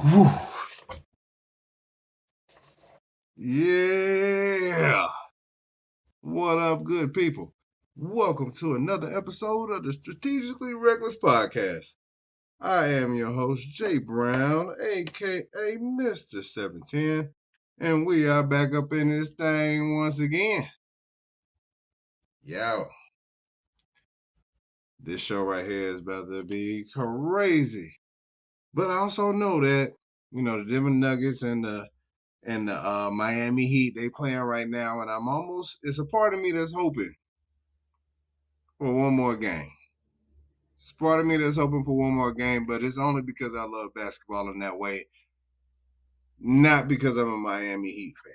Whew. Yeah. What up, good people? Welcome to another episode of the Strategically Reckless Podcast. I am your host, Jay Brown, aka Mr. 710, and we are back up in this thing once again. Yo, this show right here is about to be crazy. But I also know that, the Denver Nuggets and the Miami Heat, they playing right now, and it's a part of me that's hoping for one more game. It's part of me that's hoping for one more game, but it's only because I love basketball in that way, not because I'm a Miami Heat fan.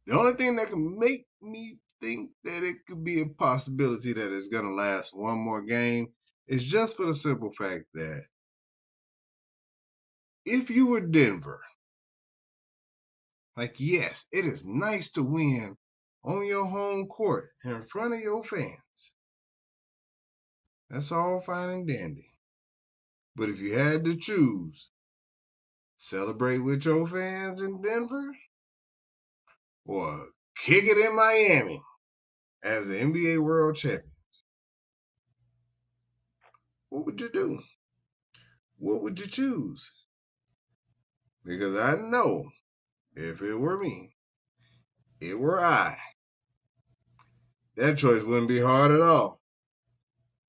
The only thing that can make me think that it could be a possibility that it's going to last one more game is just for the simple fact that if you were Denver, yes, it is nice to win on your home court in front of your fans. That's all fine and dandy. But if you had to choose, celebrate with your fans in Denver or kick it in Miami as the NBA World Champions, what would you do? What would you choose? Because I know if it were me, it were I, that choice wouldn't be hard at all.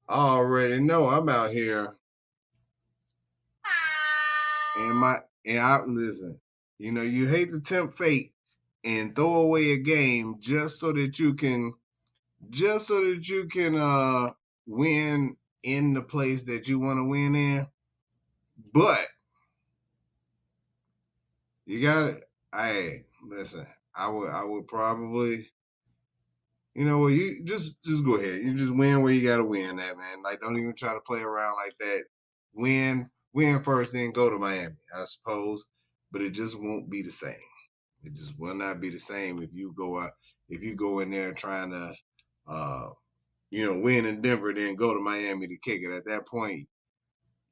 I already know I'm out here listen, you hate to tempt fate and throw away a game just so that you can win in the place that you want to win in. But you got it. Listen, I would probably, you just go ahead. You just win where you got to win at, man. Like, don't even try to play around like that. Win first, then go to Miami, I suppose. But it just won't be the same. It just will not be the same if you go in there trying to, win in Denver, then go to Miami to kick it. At that point,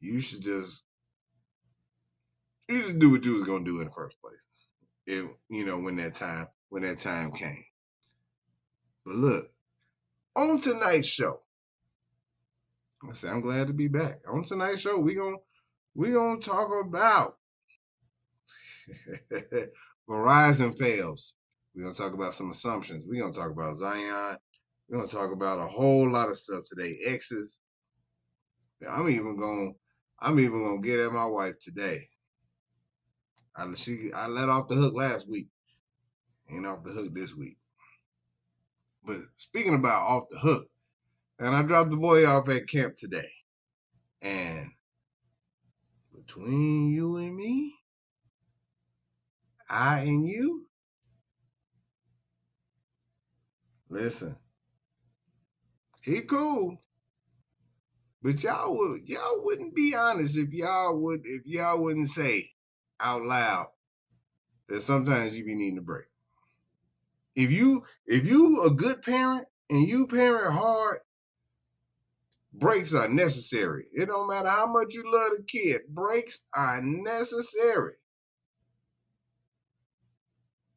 you should just do what you was gonna do in the first place. When that time came. But look, on tonight's show, I'm glad to be back. On tonight's show, we gonna talk about Verizon fails. We're gonna talk about some assumptions. We're gonna talk about Zion. We're gonna talk about a whole lot of stuff today. Exes. I'm even gonna get at my wife today. I let off the hook last week. Ain't off the hook this week. But speaking about off the hook, and I dropped the boy off at camp today. And between you and me, I and you, listen, he cool. But y'all wouldn't be honest if y'all wouldn't say out loud that sometimes you be needing a break. If you a good parent and you parent hard, breaks are necessary. It don't matter how much you love the kid. Breaks are necessary.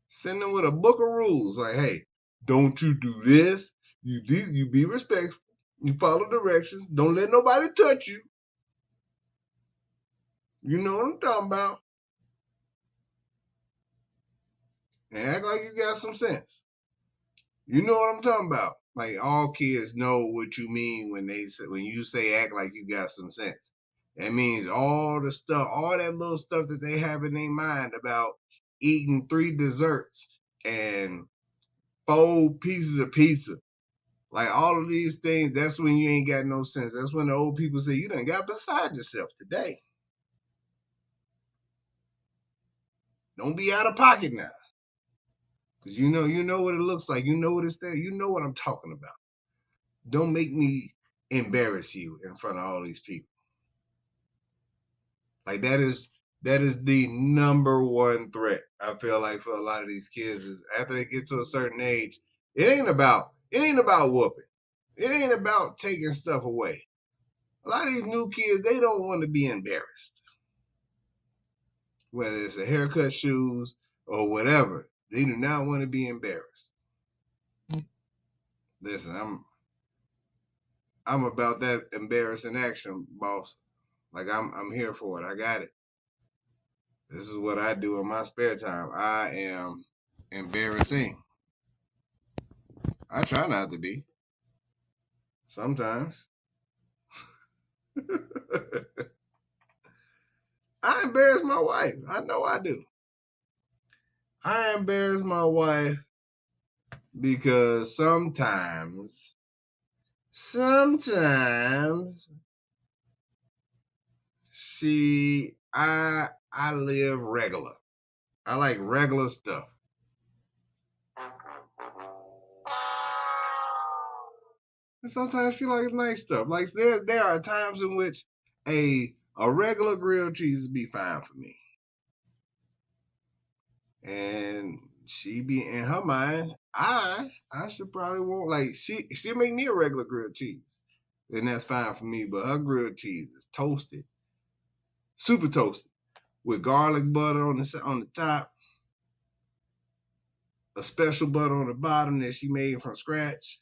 Send them with a book of rules. Like, hey, don't you do this. You be respectful. You follow directions. Don't let nobody touch you. You know what I'm talking about. And act like you got some sense. You know what I'm talking about. Like, all kids know what you mean when you say act like you got some sense. That means all that little stuff that they have in their mind about eating 3 desserts and 4 pieces of pizza. Like, all of these things, that's when you ain't got no sense. That's when the old people say, you done got beside yourself today. Don't be out of pocket now. Because you know what it looks like. You know what it's there. You know what I'm talking about. Don't make me embarrass you in front of all these people. Like, that is the number one threat, I feel like, for a lot of these kids is after they get to a certain age, it ain't about whooping. It ain't about taking stuff away. A lot of these new kids, they don't want to be embarrassed. whether it's a haircut, shoes, or whatever. They do not want to be embarrassed. Listen, I'm about that embarrassing action, boss. Like I'm here for it. I got it. This is what I do in my spare time. I am embarrassing. I try not to be. Sometimes. I embarrass my wife. I know I do. I embarrass my wife because sometimes I live regular. I like regular stuff. And sometimes she likes nice stuff. Like there are times in which a regular grilled cheese would be fine for me. And she be in her mind, I should probably want, like, she'll make me a regular grilled cheese. And that's fine for me. But her grilled cheese is toasted, super toasted, with garlic butter on the top, a special butter on the bottom that she made from scratch,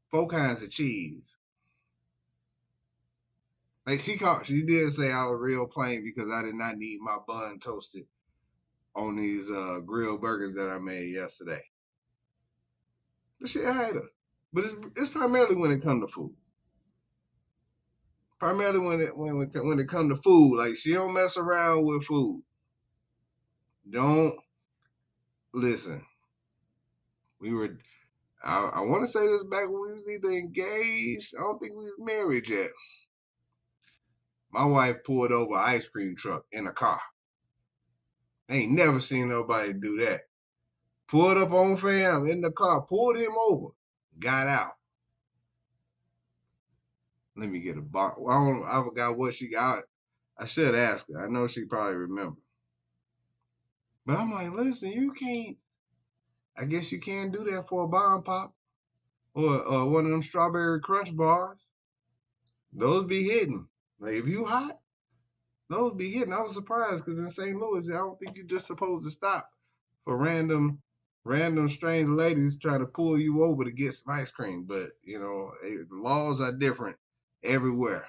4 kinds of cheese. Like she did say I was real plain because I did not need my bun toasted on these grilled burgers that I made yesterday. But she had her. But it's primarily when it comes to food. Primarily when it comes to food, like she don't mess around with food. Don't listen. I want to say this back when we was either engaged. I don't think we was married yet. My wife pulled over an ice cream truck in a car. I ain't never seen nobody do that. Pulled up on fam in the car, pulled him over, got out. Let me get a bar. I forgot what she got. I should ask her. I know she probably remember. But I'm like, listen, you can't. I guess you can't do that for a bomb pop or one of them strawberry crunch bars. Those be hidden. Like if you hot, those be hidden. I was surprised because in St. Louis, I don't think you're just supposed to stop for random strange ladies trying to pull you over to get some ice cream. But the laws are different everywhere.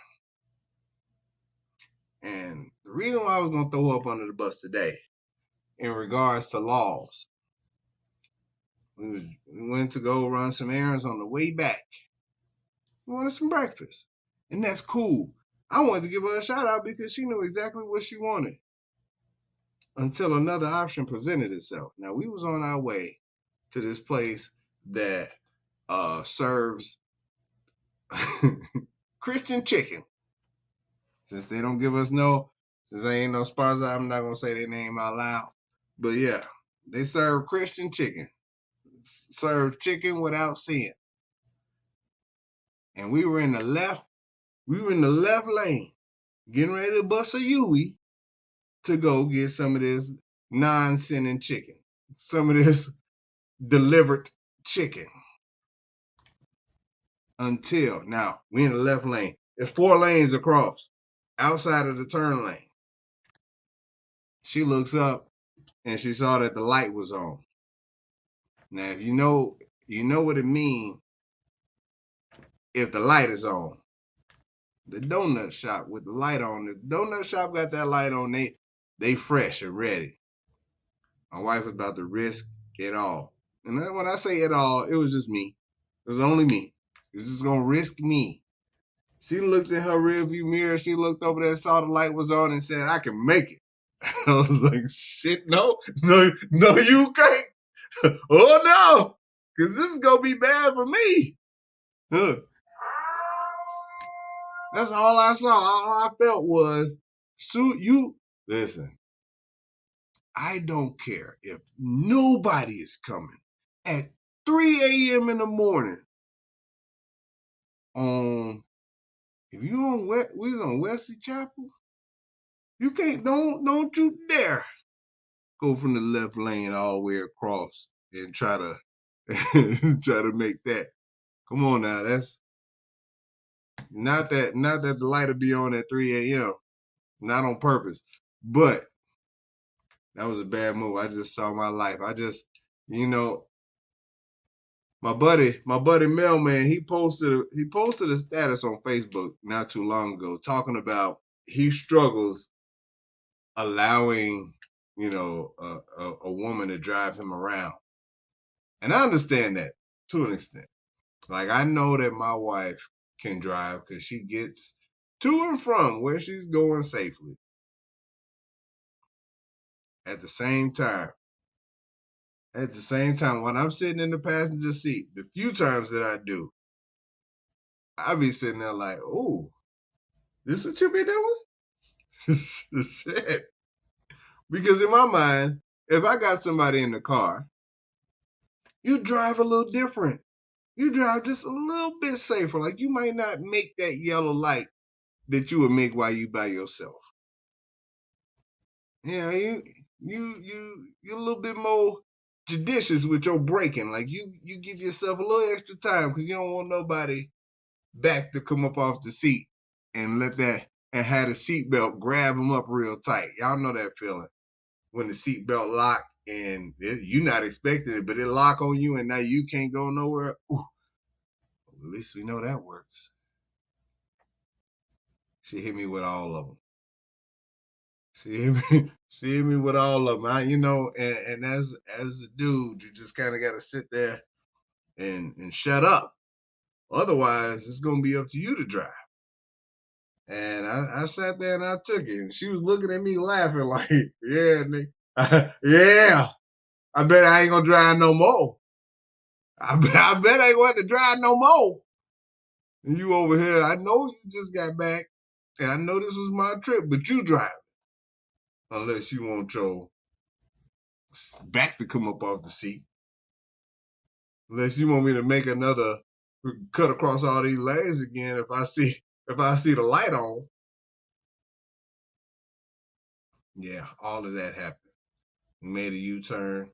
And the reason why I was gonna throw up under the bus today, in regards to laws, we went to go run some errands on the way back. We wanted some breakfast, and that's cool. I wanted to give her a shout out because she knew exactly what she wanted until another option presented itself. Now we was on our way to this place that serves Christian chicken. Since they don't give us since they ain't no sponsor, I'm not gonna say their name out loud. But yeah, they serve Christian chicken. Serve chicken without sin. And we were in the left lane, getting ready to bust a Yui to go get some of this non-sinning chicken. Some of this delivered chicken. Until now, we in the left lane. There's 4 lanes across, outside of the turn lane. She looks up and she saw that the light was on. Now, if you know what it means if the light is on. The donut shop with the light on. The donut shop got that light on. They fresh and ready. My wife was about to risk it all. And when I say it all, it was just me. It was only me. It was just going to risk me. She looked in her rearview mirror. She looked over there, saw the light was on, and said, I can make it. I was like, shit, no, you can't. Oh, no, because this is going to be bad for me. Huh. That's all I saw. All I felt was, listen, I don't care if nobody is coming at 3 a.m. in the morning if you we was on Wesley Chapel, you can't, don't you dare go from the left lane all the way across and try to make that. Come on now, that's not that the light will be on at 3 a.m. Not on purpose, but That was a bad move. I just saw my life. You know, my buddy Mailman, he posted a status on Facebook not too long ago talking about he struggles allowing, a woman to drive him around. And I understand that to an extent. Like, I know that my wife can drive because she gets to and from where she's going safely. At the same time, when I'm sitting in the passenger seat, the few times that I do, I be sitting there like, oh, this what you be doing? Shit. Because in my mind, if I got somebody in the car, you drive a little different. You drive just a little bit safer. Like, you might not make that yellow light that you would make while you by yourself. Yeah, you're a little bit more judicious with your braking. Like, you give yourself a little extra time because you don't want nobody back to come up off the seat and have the seatbelt grab them up real tight. Y'all know that feeling when the seatbelt lock and you're not expecting it, but it lock on you and now you can't go nowhere. Ooh, at least we know that works. She hit me with all of them. She hit me with all of them. And as a dude, you just kind of got to sit there and shut up. Otherwise, it's gonna be up to you to drive. And I sat there and I took it. And she was looking at me laughing like, yeah, nigga. Yeah. I bet I ain't gonna drive no more. I bet I ain't gonna have to drive no more. And you over here, I know you just got back. And I know this was my trip, but you drive. Unless you want your back to come up off the seat. Unless you want me to make another cut across all these lanes again if I see the light on. Yeah, all of that happened. Made a U-turn,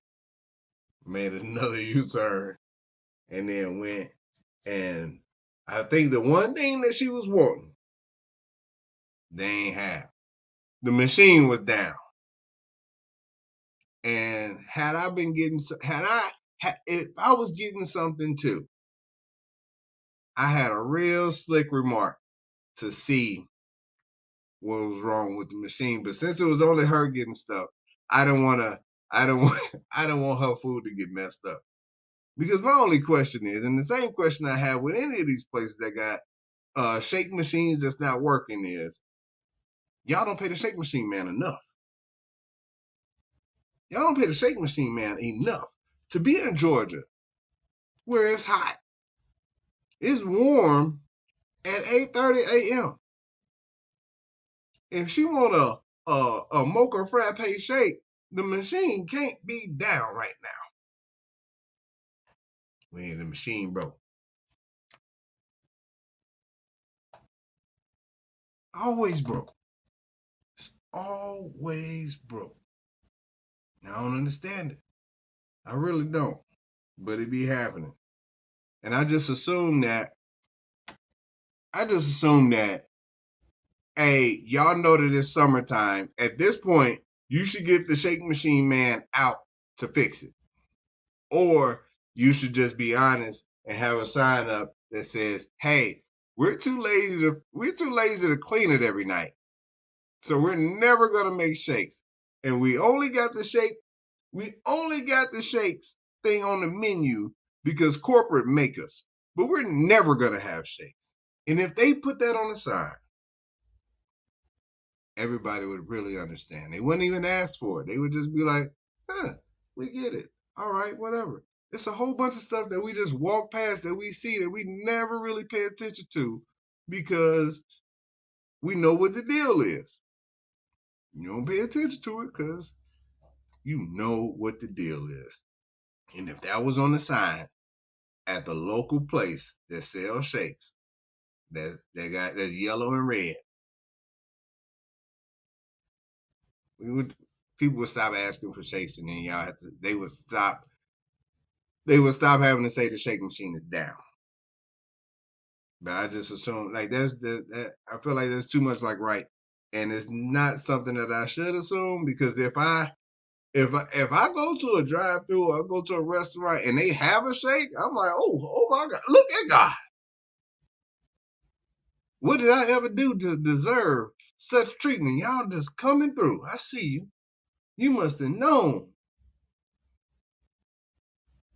made another U-turn, and then went. And I think the one thing that she was wanting, they ain't have. The machine was down. And if I was getting something too, I had a real slick remark to see what was wrong with the machine. But since it was only her getting stuff, I don't want her food to get messed up. Because my only question is, and the same question I have with any of these places that got shake machines that's not working is, y'all don't pay the shake machine man enough. Y'all don't pay the shake machine man enough to be in Georgia where it's hot. It's warm at 8:30 a.m. If she want a mocha frappe shake, the machine can't be down right now. When the machine broke. Always broke. It's always broke. Now I don't understand it. I really don't. But it be happening. And I just assume that, hey, y'all know that it's summertime. At this point, you should get the shake machine man out to fix it. Or you should just be honest and have a sign up that says, hey, we're too lazy to clean it every night. So we're never gonna make shakes. And we only got the shakes thing on the menu because corporate make us. But we're never gonna have shakes. And if they put that on the sign, everybody would really understand. They wouldn't even ask for it. They would just be like, we get it. All right, whatever. It's a whole bunch of stuff that we just walk past that we see that we never really pay attention to because we know what the deal is. You don't pay attention to it because you know what the deal is. And if that was on the sign at the local place that sells shakes, that's yellow and red, people would stop asking for shakes, and then they would stop having to say the shake machine is down. But I just assume like I feel like there's too much like right, and it's not something that I should assume because if I If I go to a drive-through or I go to a restaurant and they have a shake, I'm like, oh my God, look at God. What did I ever do to deserve such treatment? Y'all just coming through. I see you. You must have known.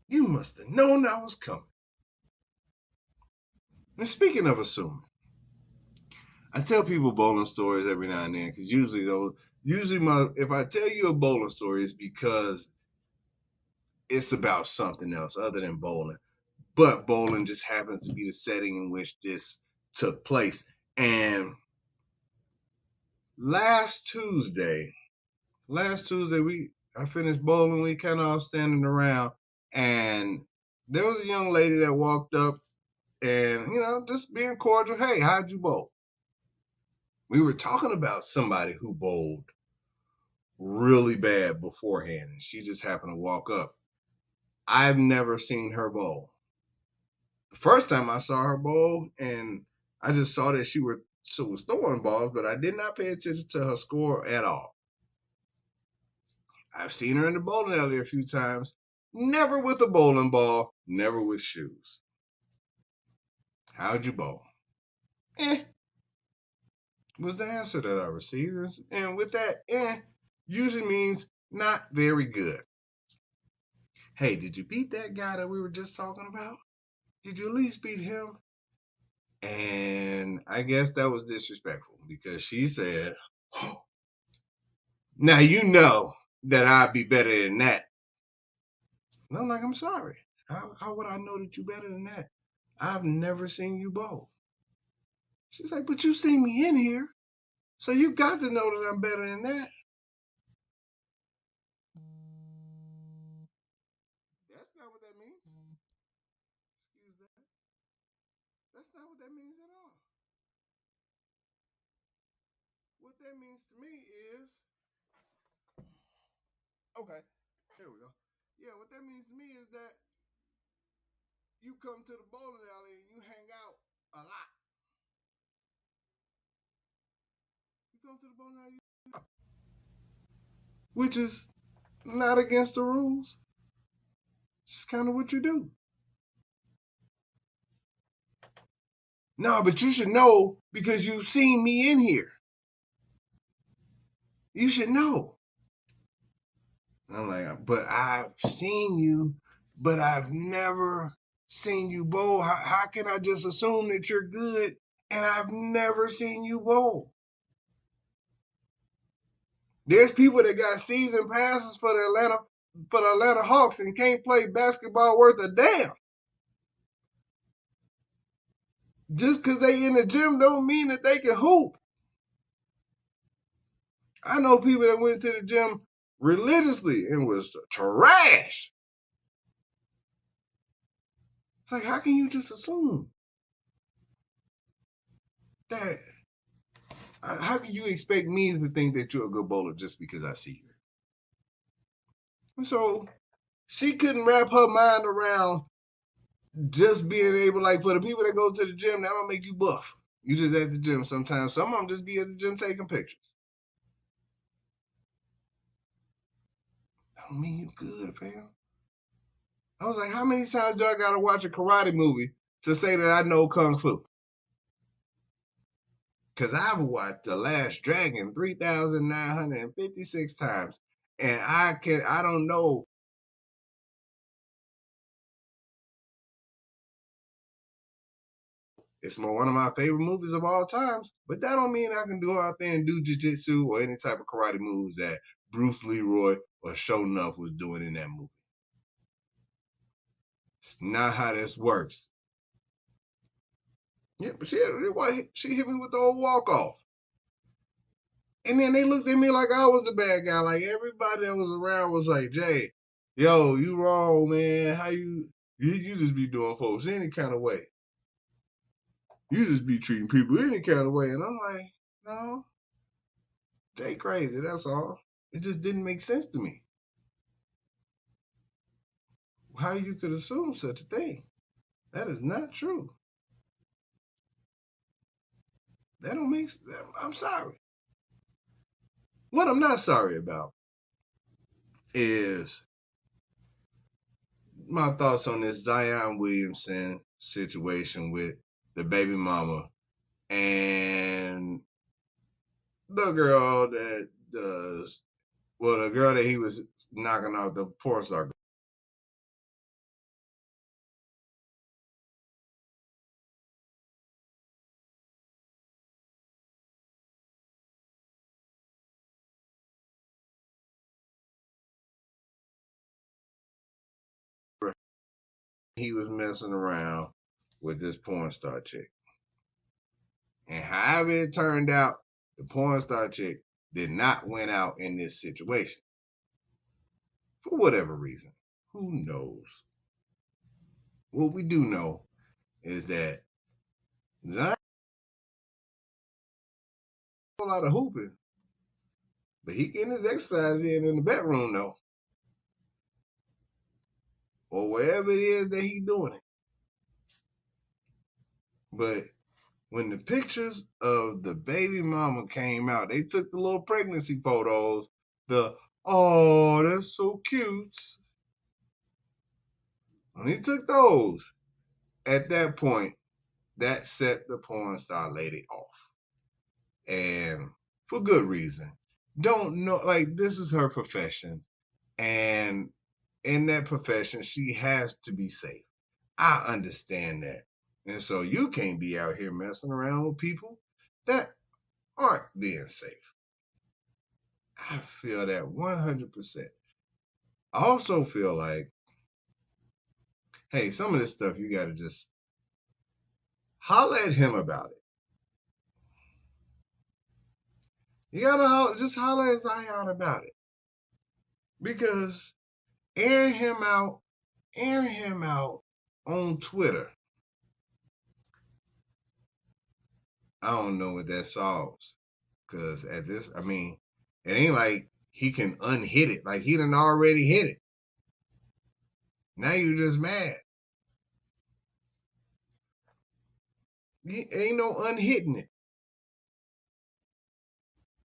You must have known I was coming. And speaking of assuming, I tell people bowling stories every now and then because if I tell you a bowling story, it's because it's about something else other than bowling. But bowling just happens to be the setting in which this took place. And last Tuesday, I finished bowling. We kind of all standing around, and there was a young lady that walked up, and just being cordial. Hey, how'd you bowl? We were talking about somebody who bowled really bad beforehand, and she just happened to walk up. I've never seen her bowl. The first time I saw her bowl, and I just saw that she was throwing balls, but I did not pay attention to her score at all. I've seen her in the bowling alley a few times, never with a bowling ball, never with shoes. How'd you bowl? Was the answer that I received. And with that, usually means not very good. Hey, did you beat that guy that we were just talking about? Did you at least beat him? And I guess that was disrespectful because she said, oh, now you know that I'd be better than that. And I'm like, I'm sorry. How would I know that you're better than that? I've never seen you bowl. She's like, but you see me in here, so you got to know that I'm better than that. That's not what that means. Excuse that. That's not what that means at all. What that means to me is, okay, here we go. Yeah, what that means to me is that you come to the bowling alley and you hang out a lot. You come to the bowling alley, which is not against the rules. It's kind of what you do. No, but you should know because you've seen me in here. You should know. And I'm like, but I've seen you, but I've never seen you bowl. How can I just assume that you're good and I've never seen you bowl? There's people that got season passes for the Atlanta Hawks and can't play basketball worth a damn. Just because they in the gym don't mean that they can hoop. I know people that went to the gym religiously and was trash. It's like, how can you just assume that? How can you expect me to think that you're a good bowler just because I see you? And so she couldn't wrap her mind around just being able, like, for the people that go to the gym, that don't make you buff. You just at the gym sometimes. Some of them just be at the gym taking pictures. That don't mean you good, fam. I was like, how many times do I gotta watch a karate movie to say that I know Kung Fu? Because I've watched The Last Dragon 3,956 times. And I don't know. It's one of my favorite movies of all times, but that don't mean I can go out there and do jiu-jitsu or any type of karate moves that Bruce Leroy or Sho'nuff was doing in that movie. It's not how this works. Yeah, but she hit me with the old walk-off. And then they looked at me like I was the bad guy. Like everybody that was around was like, Jay, yo, you wrong, man. How you just be doing folks any kind of way. You just be treating people any kind of way. And I'm like, no, Jay crazy, that's all. It just didn't make sense to me. How you could assume such a thing? That is not true. That don't make sense. I'm sorry. What I'm not sorry about is my thoughts on this Zion Williamson situation with the baby mama and the girl that does, well, the girl that he was knocking out, the porn star. He was messing around with this porn star chick. And however it turned out, the porn star chick did not win out in this situation. For whatever reason. Who knows? What we do know is that Zion a lot of hooping, but he getting his exercise in the bedroom though, or wherever it is that he doing it. But when the pictures of the baby mama came out, they took the little pregnancy photos. Oh, that's so cute. When he took those, at that point, that set the porn star lady off. And for good reason. Don't know, like, this is her profession. And in that profession, she has to be safe. I understand that. And so you can't be out here messing around with people that aren't being safe. I feel that 100%. I also feel like, hey, some of this stuff you got to just holler at him about it. You got to just holler at Zion about it. Because airing him out on Twitter, I don't know what that solves. Because at this, I mean, it ain't like he can unhit it. Like, he done already hit it. Now you just mad. Ain't no unhitting it.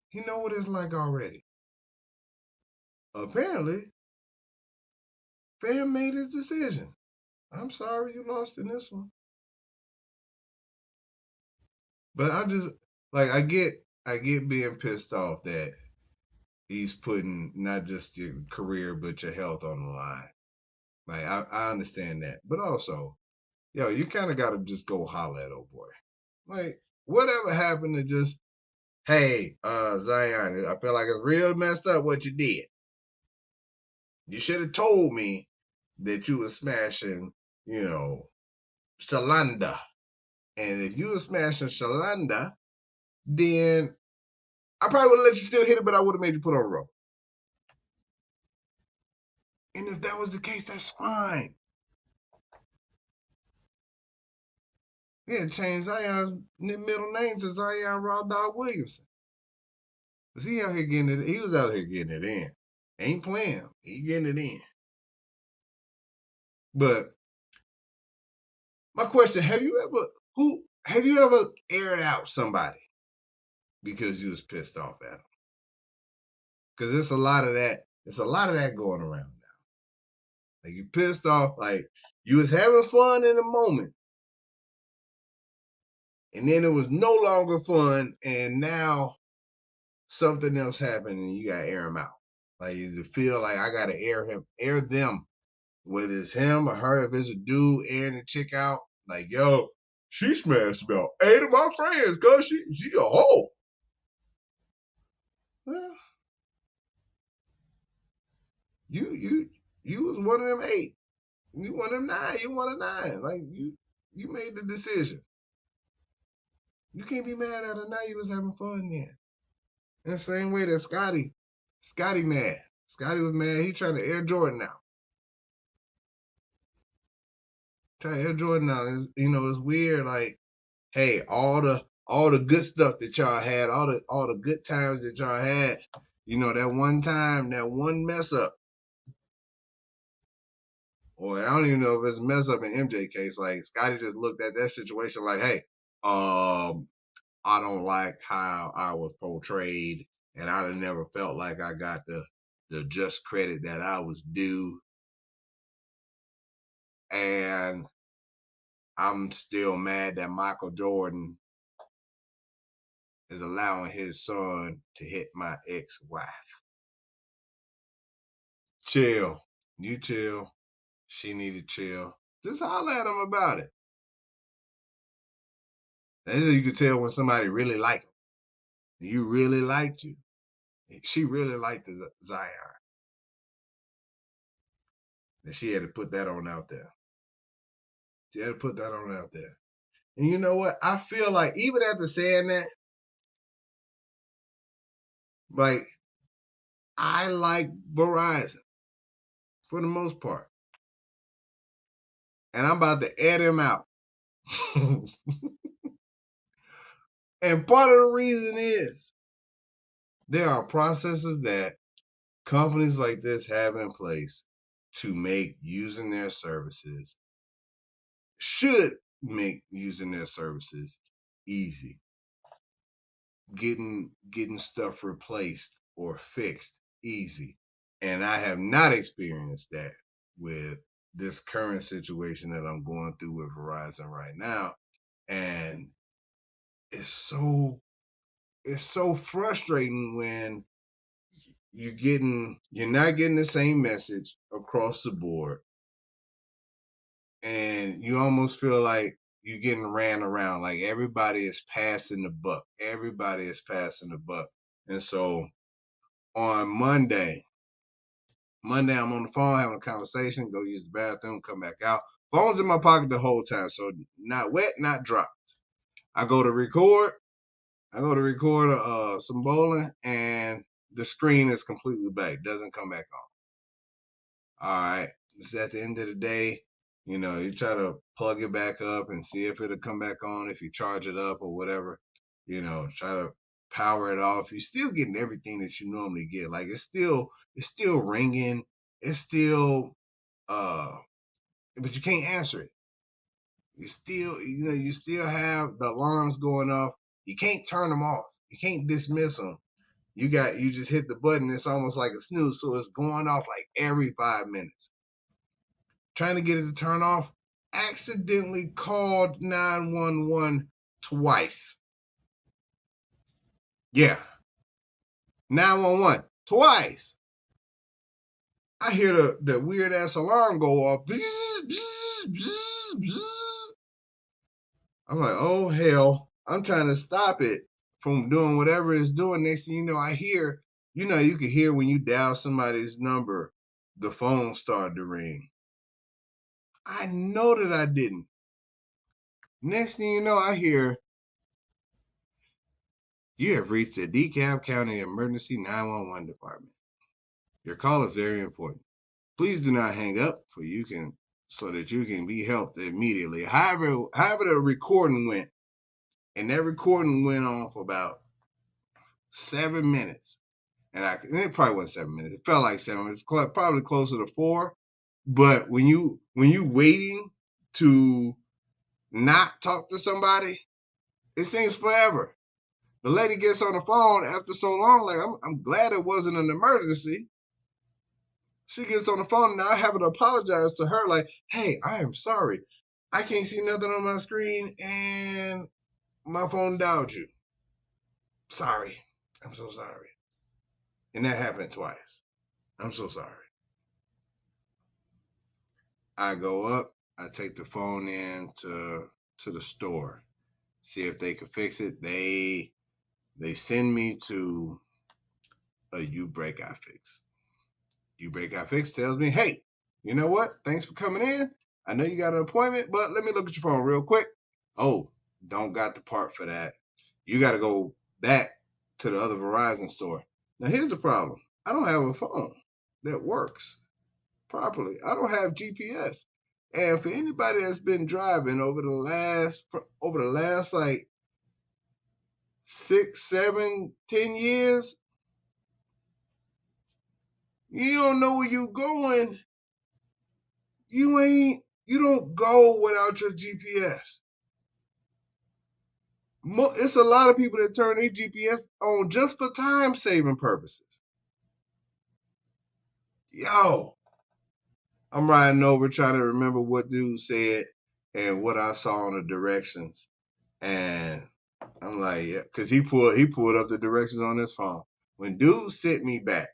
He know what it's like already. Apparently, fam made his decision. I'm sorry you lost in this one. But I just, like, I get being pissed off that he's putting not just your career but your health on the line. Like, I understand that. But also, yo, you kind of got to just go holler at old boy. Like, whatever happened to just, hey, Zion, I feel like it's real messed up what you did. You should have told me that you was smashing, Shalanda. And if you were smashing Shalanda, then I probably would have let you still hit it, but I would have made you put on a rope. And if that was the case, that's fine. Yeah, change Zion's middle name to Zion Raw Dog Williamson. Cause he out here getting it. He was out here getting it in. Ain't playing. He getting it in. But my question: have you ever aired out somebody because you was pissed off at them? Because it's a lot of that. It's a lot of that going around now. Like, you pissed off. Like, you was having fun in the moment, and then it was no longer fun, and now something else happened, and you gotta air them out. Like, you feel like I gotta air them, whether it's him or her. If it's a dude airing a chick out, like, yo, she smashed about 8 of my friends, cause she a hoe. Well, you was one of them 8. You one of them 9. You one of 9. Like, you made the decision. You can't be mad at her now. You was having fun then. In the same way that Scotty mad. Scotty was mad. He trying to air Jordan now. Trying to air Jordan now. It's weird. Like, hey, all the good stuff that y'all had, all the good times that y'all had, that one time, that one mess up. Or I don't even know if it's a mess up in MJ case. Like, Scotty just looked at that situation like, hey, I don't like how I was portrayed, and I never felt like I got the just credit that I was due. And I'm still mad that Michael Jordan is allowing his son to hit my ex-wife. Chill. You chill. She need to chill. Just holler at him about it. That's how you can tell when somebody really like him. You really liked you. She really liked the Zion. And she had to put that on out there. She had to put that on out there. And you know what? I feel like even after saying that, like, I like Verizon for the most part. And I'm about to add him out. And part of the reason is there are processes that companies like this have in place to make using their services, should make using their services easy. Getting stuff replaced or fixed easy. And I have not experienced that with this current situation that I'm going through with Verizon right now. And it's so frustrating when you're not getting the same message across the board, and you almost feel like you're getting ran around, like everybody is passing the buck. Everybody is passing the buck. And so on Monday, I'm on the phone having a conversation, go use the bathroom, come back out. Phone's in my pocket the whole time, so not wet, not dropped. I go to record some bowling, and the screen is completely black, doesn't come back on. All right, it's at the end of the day. You try to plug it back up and see if it'll come back on if you charge it up or whatever. Try to power it off. You're still getting everything that you normally get. Like it's still ringing. It's still but you can't answer it. You still have the alarms going off. You can't turn them off. You can't dismiss them. You just hit the button. It's almost like a snooze, so it's going off like every 5 minutes. Trying to get it to turn off, accidentally called 911 twice. Yeah, 911 twice. I hear the weird ass alarm go off. Bzz, bzz, bzz, bzz. I'm like, oh hell. I'm trying to stop it from doing whatever it's doing. Next thing you know, I hear, you can hear when you dial somebody's number, the phone started to ring. I know that I didn't. Next thing you know, I hear, you have reached the DeKalb County Emergency 911 Department. Your call is very important. Please do not hang up so that you can be helped immediately. However the recording went, and that recording went on for about 7 minutes. And it probably wasn't 7 minutes. It felt like 7 minutes, probably closer to 4. But when you waiting to not talk to somebody, it seems forever. The lady gets on the phone after so long, like, I'm glad it wasn't an emergency. She gets on the phone, and now I have to apologize to her, like, hey, I am sorry. I can't see nothing on my screen, and my phone dialed you. Sorry. I'm so sorry. And that happened twice. I'm so sorry. I go up, I take the phone in to the store, see if they can fix it. They send me to a U-Break iFix. U-Break iFix tells me, hey, you know what? Thanks for coming in. I know you got an appointment, but let me look at your phone real quick. Oh, don't got the part for that. You got to go back to the other Verizon store. Now, here's the problem. I don't have a phone that works properly. I don't have GPS. And for anybody that's been driving over the last like 6, 7, 10 years, you don't know where you're going. You don't go without your GPS. It's a lot of people that turn their GPS on just for time saving purposes. Yo, I'm riding over trying to remember what dude said and what I saw on the directions. And I'm like, yeah, because he pulled up the directions on his phone. When dude sent me back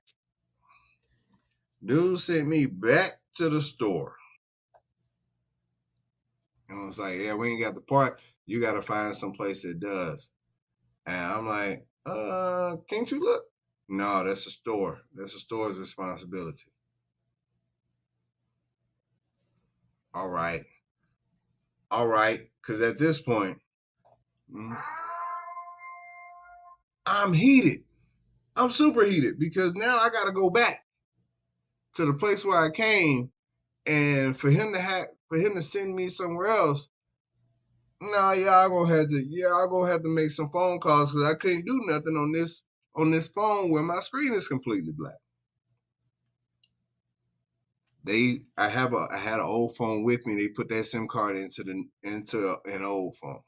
to the store. And I was like, yeah, we ain't got the part. You got to find some place that does. And I'm like, can't you look? No, that's a store. That's a store's responsibility. All right. All right. Because at this point, I'm heated. I'm super heated because now I got to go back to the place where I came, and for him to send me somewhere else. No, y'all gonna have to make some phone calls because I couldn't do nothing on this phone where my screen is completely black. I had an old phone with me. They put that SIM card into an old phone.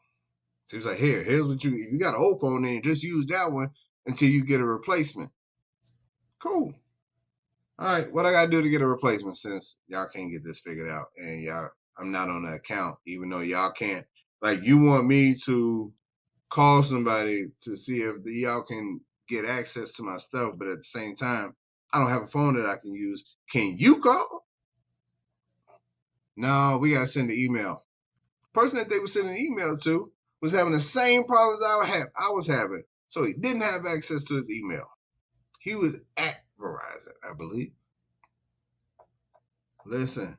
So he was like, here's what you got an old phone in, just use that one until you get a replacement. Cool. All right, what I gotta do to get a replacement since y'all can't get this figured out and I'm not on the account, even though y'all can't. Like, you want me to call somebody to see if y'all can get access to my stuff, but at the same time, I don't have a phone that I can use. Can you call? No, we gotta send an email. The person that they were sending an email to was having the same problems I was having, so he didn't have access to his email. He was at Verizon, I believe. Listen,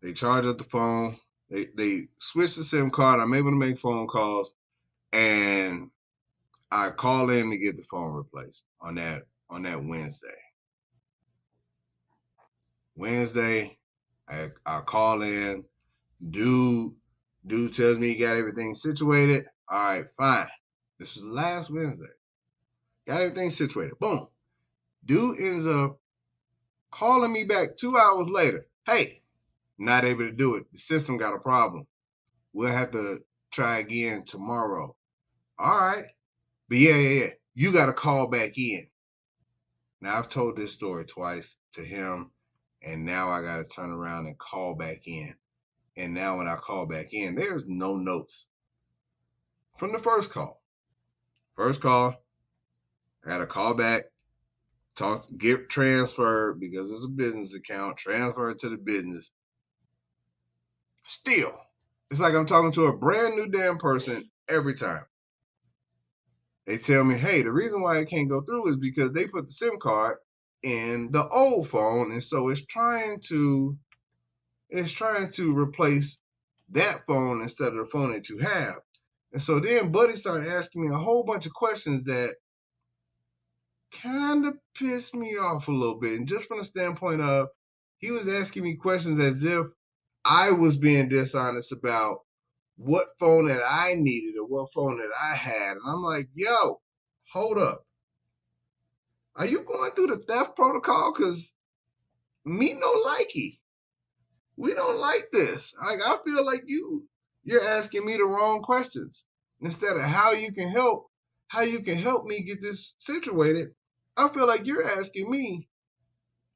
they charge up the phone. They switch the SIM card. I'm able to make phone calls, and I call in to get the phone replaced on that Wednesday. I call in. Dude tells me he got everything situated. All right, fine. This is last Wednesday. Got everything situated. Boom. Dude ends up calling me back 2 hours later. Hey, not able to do it. The system got a problem. We'll have to try again tomorrow. All right. But yeah. You got to call back in. Now, I've told this story twice to him, and now I got to turn around and call back in. And now when I call back in, there's no notes from the first call. First call, I got to call back, get transferred because it's a business account, transfer it to the business. Still, it's like I'm talking to a brand new damn person every time. They tell me, hey, the reason why it can't go through is because they put the SIM card in the old phone, and so it's trying to replace that phone instead of the phone that you have. And so then Buddy started asking me a whole bunch of questions that kind of pissed me off a little bit. And just from the standpoint of, he was asking me questions as if I was being dishonest about what phone that I needed or what phone that I had. And I'm like, yo, hold up. Are you going through the theft protocol? Because me no likey. We don't like this. Like, I feel like you're asking me the wrong questions. Instead of how you can help me get this situated, I feel like you're asking me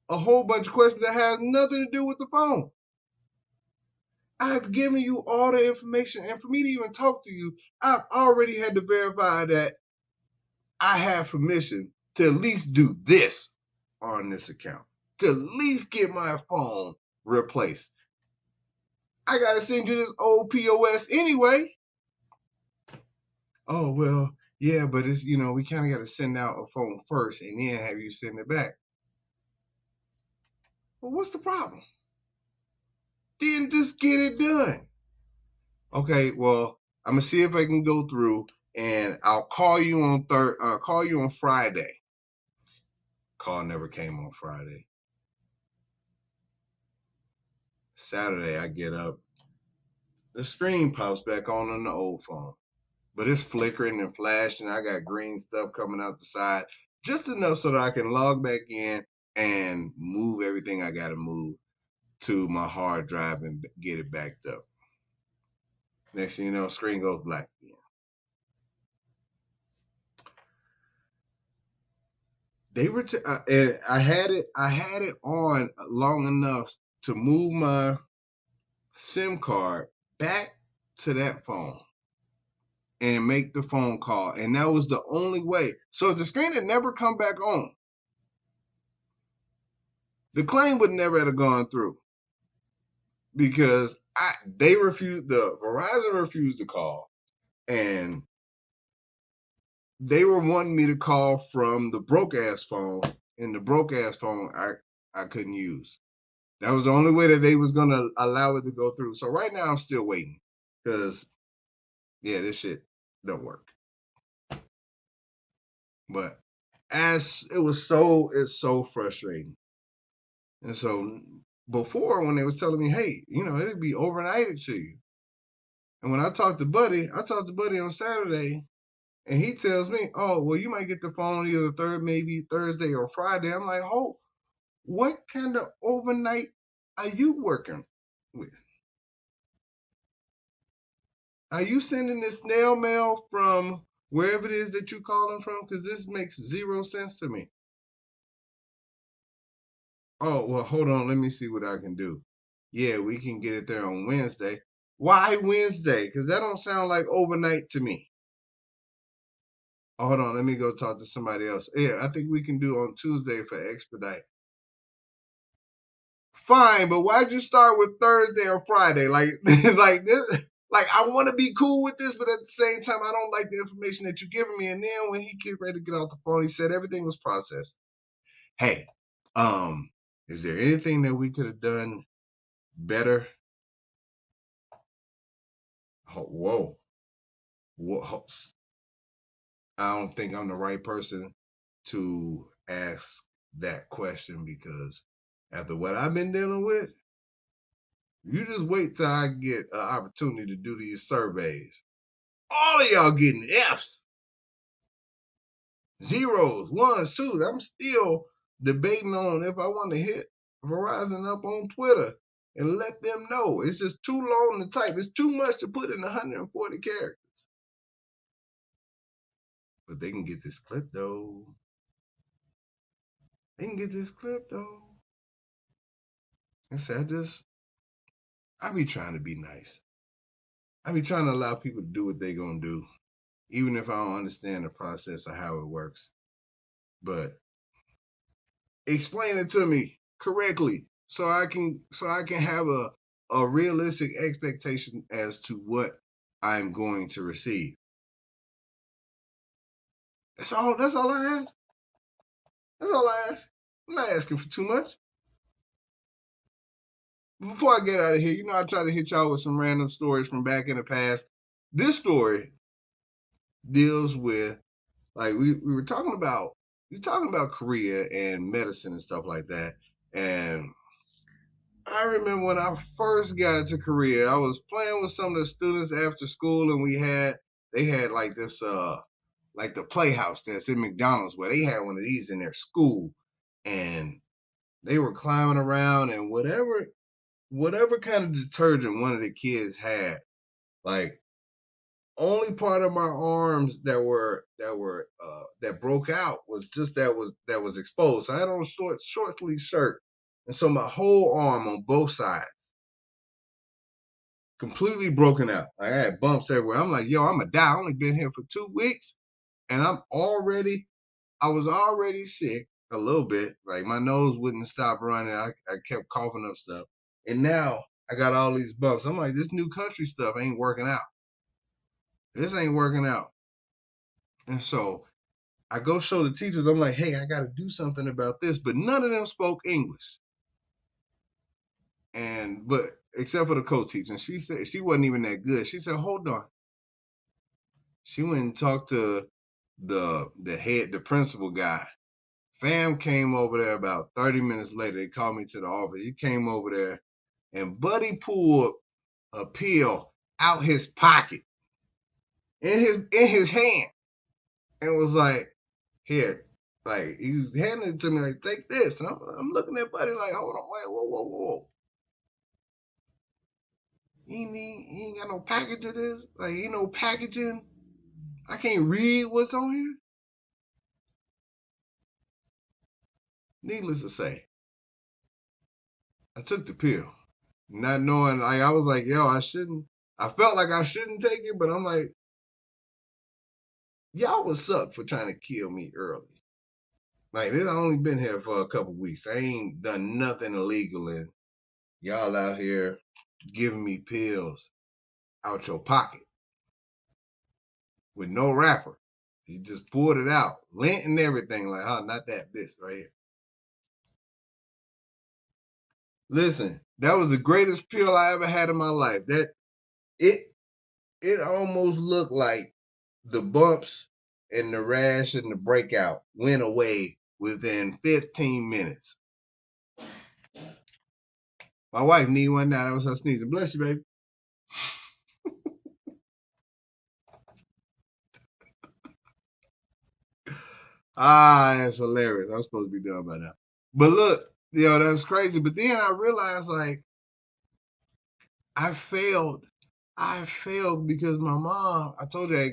a whole bunch of questions that has nothing to do with the phone. I've given you all the information, and for me to even talk to you, I've already had to verify that I have permission to at least do this on this account, to at least get my phone replaced. I gotta send you this old POS anyway. Oh, well, yeah, but it's, we kind of got to send out a phone first and then have you send it back. Well, what's the problem? Then just get it done. Okay, well, I'm gonna see if I can go through, and I'll call you on Friday. Call never came on Friday. Saturday, I get up, the screen pops back on the old phone, but it's flickering and flashing. I got green stuff coming out the side, just enough so that I can log back in and move everything I gotta move to my hard drive and get it backed up. Next thing you know, screen goes black again. and I had it on long enough to move my SIM card back to that phone and make the phone call. And that was the only way. So if the screen had never come back on, the claim would never have gone through because Verizon refused to call, and they were wanting me to call from the broke ass phone, and the broke ass phone I couldn't use. That was the only way that they was gonna allow it to go through. So right now I'm still waiting because this shit don't work. But it's so frustrating. And so before, when they was telling me, hey, it'd be overnighted to you. And when I talked to Buddy on Saturday, and he tells me, oh, well, you might get the phone either maybe Thursday or Friday. I'm like, oh, what kind of overnight are you working with? Are you sending this snail mail from wherever it is that you calling from? Because this makes zero sense to me. Oh, well, hold on. Let me see what I can do. Yeah, we can get it there on Wednesday. Why Wednesday? Because that don't sound like overnight to me. Oh, hold on. Let me go talk to somebody else. Yeah, I think we can do on Tuesday for expedite. Fine, but why'd you start with Thursday or Friday? Like, like this. Like, I want to be cool with this, but at the same time, I don't like the information that you're giving me. And then when he get ready to get off the phone, he said everything was processed. Hey, is there anything that we could have done better? Whoa. I don't think I'm the right person to ask that question because after what I've been dealing with, you just wait till I get an opportunity to do these surveys. All of y'all getting F's, zeros, ones, twos. I'm still debating on if I want to hit Verizon up on Twitter and let them know. It's just too long to type. It's too much to put in 140 characters. But they can get this clip though. They can get this clip though. And so I be trying to be nice. I be trying to allow people to do what they gonna do, even if I don't understand the process of how it works. But explain it to me correctly so I can have a realistic expectation as to what I'm going to receive. That's all I ask. That's all I ask. I'm not asking for too much. Before I get out of here, I try to hit y'all with some random stories from back in the past. This story deals with, like, we were talking about Korea and medicine and stuff like that. And I remember when I first got to Korea, I was playing with some of the students after school, and they had like this like the playhouse that's in McDonald's, where they had one of these in their school, and they were climbing around, and whatever kind of detergent one of the kids had, like, only part of my arms that broke out was just that was exposed. So I had on a short sleeve shirt, and so my whole arm on both sides completely broken out. Like, I had bumps everywhere. I'm like, yo, I'm gonna die. I only been here for 2 weeks, and I was already sick a little bit. Like, my nose wouldn't stop running. I kept coughing up stuff, and now I got all these bumps. I'm like, this new country stuff ain't working out. This ain't working out. And so I go show the teachers. I'm like, hey, I got to do something about this. But none of them spoke English. But except for the co-teacher, and she said she wasn't even that good. She said, hold on. She went and talked to the principal guy. Fam came over there about 30 minutes later. They called me to the office. He came over there, and Buddy pulled a pill out his pocket in his hand and was like, here. Like, he was handing it to me like, take this. And I'm looking at Buddy like, hold on, wait, whoa. He ain't got no package of this. Like, ain't no packaging. I can't read what's on here. Needless to say, I took the pill, not knowing. Like I was like, yo, I shouldn't. I felt like I shouldn't take it, but I'm like, y'all was suck for trying to kill me early. Like this, I only been here for a couple weeks. I ain't done nothing illegal, and y'all out here giving me pills out your pocket with no wrapper. You just pulled it out, lint and everything. Like, huh, not that bitch right here. Listen, that was the greatest pill I ever had in my life. That it it almost looked like the bumps and the rash and the breakout went away within 15 minutes. My wife need one now. That was her sneezing. Bless you, baby. Ah, that's hilarious. I'm supposed to be done by now. But look, that's crazy. But then I realized, like, I failed. I failed because my mom, I told you I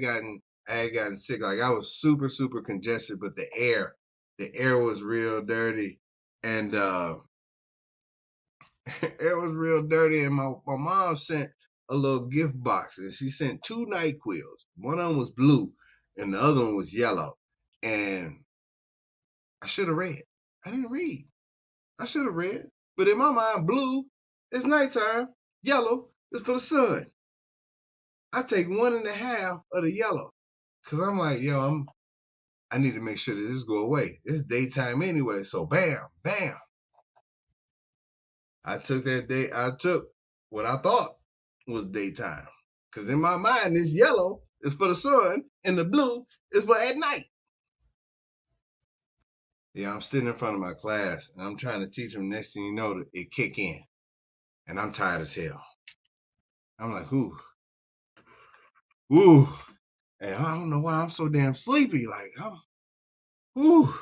had gotten sick. Like I was super, super congested, but the air was real dirty. And it was real dirty. And my mom sent a little gift box and she sent 2 NyQuils. One of them was blue and the other one was yellow. And I should have read. I didn't read. I should have read. But in my mind, blue is nighttime, yellow is for the sun. I take 1.5 of the yellow. Cause I'm like, yo, I need to make sure that this go away. It's daytime anyway. So bam, bam. I took what I thought was daytime. Cause in my mind, this yellow is for the sun and the blue is for at night. Yeah, I'm sitting in front of my class and I'm trying to teach them. Next thing you know, it kick in. And I'm tired as hell. I'm like, ooh. And I don't know why I'm so damn sleepy. Like, ooh.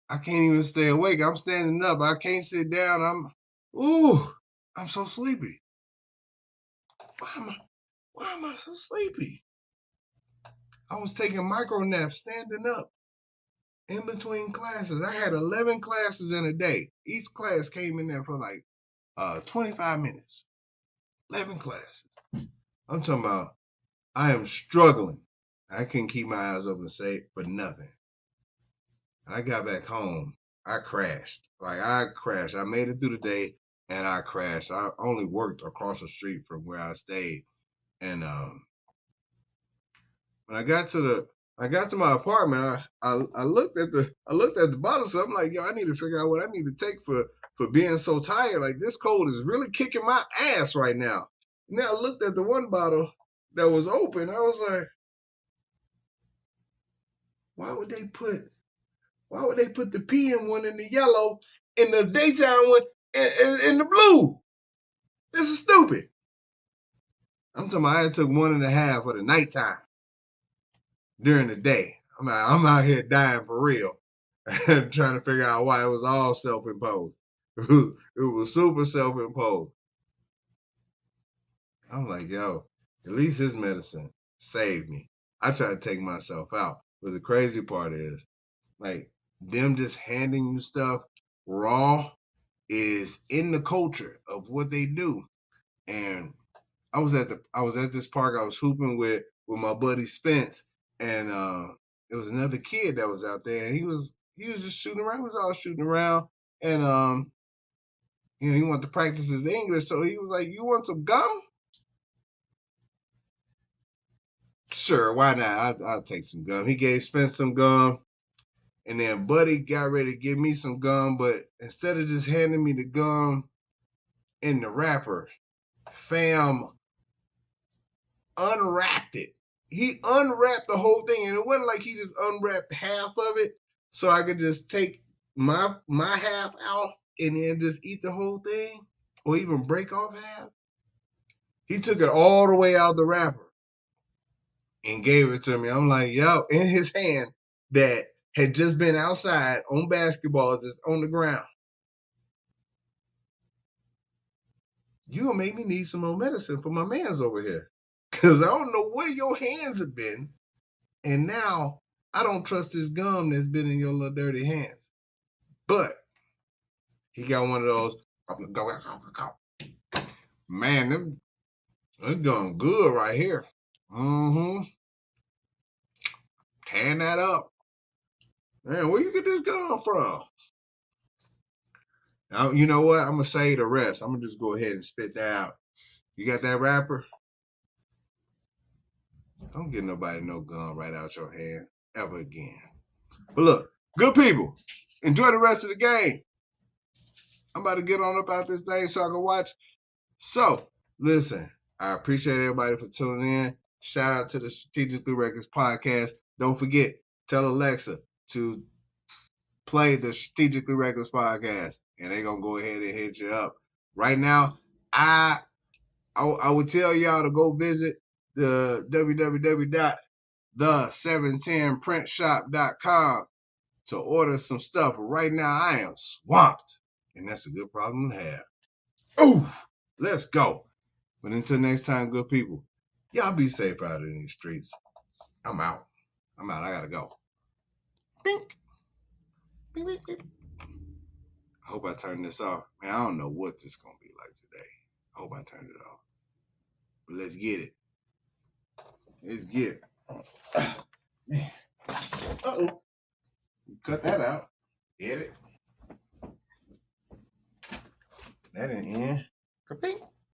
I can't even stay awake. I'm standing up. I can't sit down. I'm so sleepy. Why am I so sleepy? I was taking micro naps standing up in between classes. I had 11 classes in a day. Each class came in there for like 25 minutes. 11 classes. I'm talking about I am struggling. I couldn't keep my eyes open to say for nothing. And I got back home. I crashed. I made it through the day and I crashed. I only worked across the street from where I stayed. And when I got to my apartment, I looked at the bottle, so I'm like, yo, I need to figure out what I need to take for being so tired. Like this cold is really kicking my ass right now. And then I looked at the one bottle that was open. I was like, why would they put the PM one in the yellow and the daytime one in the blue? This is stupid. I'm talking about I took 1.5 for the nighttime during the day. I'm out here dying for real. Trying to figure out why it was all self-imposed. It was super self-imposed. I'm like, yo, at least his medicine saved me. I try to take myself out. But the crazy part is, like, them just handing you stuff raw is in the culture of what they do. And I was at this park. I was hooping with my buddy Spence, and there was another kid that was out there, and he was just shooting around. He was all shooting around, and he wanted to practice his English, so he was like, "You want some gum?" Sure, why not? I'll take some gum. He gave Spence some gum, and then Buddy got ready to give me some gum, but instead of just handing me the gum in the wrapper, fam unwrapped it. He unwrapped the whole thing, and it wasn't like he just unwrapped half of it, so I could just take my half out and then just eat the whole thing, or even break off half. He took it all the way out the wrapper and gave it to me. I'm like, yo, in his hand that had just been outside on basketballs, just on the ground. You gonna make me need some more medicine for my mans over here, cause I don't know where your hands have been. And now I don't trust this gum that's been in your little dirty hands. But he got one of those. Man, them it's going good right here. Mm-hmm. Tearing that up. Man, where you get this gun from? Now, you know what? I'm going to say the rest. I'm going to just go ahead and spit that out. You got that wrapper? Don't get nobody no gun right out your hand ever again. But look, good people, enjoy the rest of the game. I'm about to get on up out this thing so I can watch. So, listen, I appreciate everybody for tuning in. Shout out to the Strategically Reckless podcast. Don't forget, tell Alexa to play the Strategically Reckless podcast, and they're going to go ahead and hit you up. Right now, I would tell y'all to go visit the www.the710printshop.com to order some stuff. Right now, I am swamped, and that's a good problem to have. Oof, let's go. But until next time, good people, y'all be safe out in these streets. I'm out. I gotta go. Bink. Beep, beep, beep. I hope I turned this off. Man, I don't know what this is gonna be like today. I hope I turned it off. But let's get it. Let's get it. Uh-oh. Cut that out.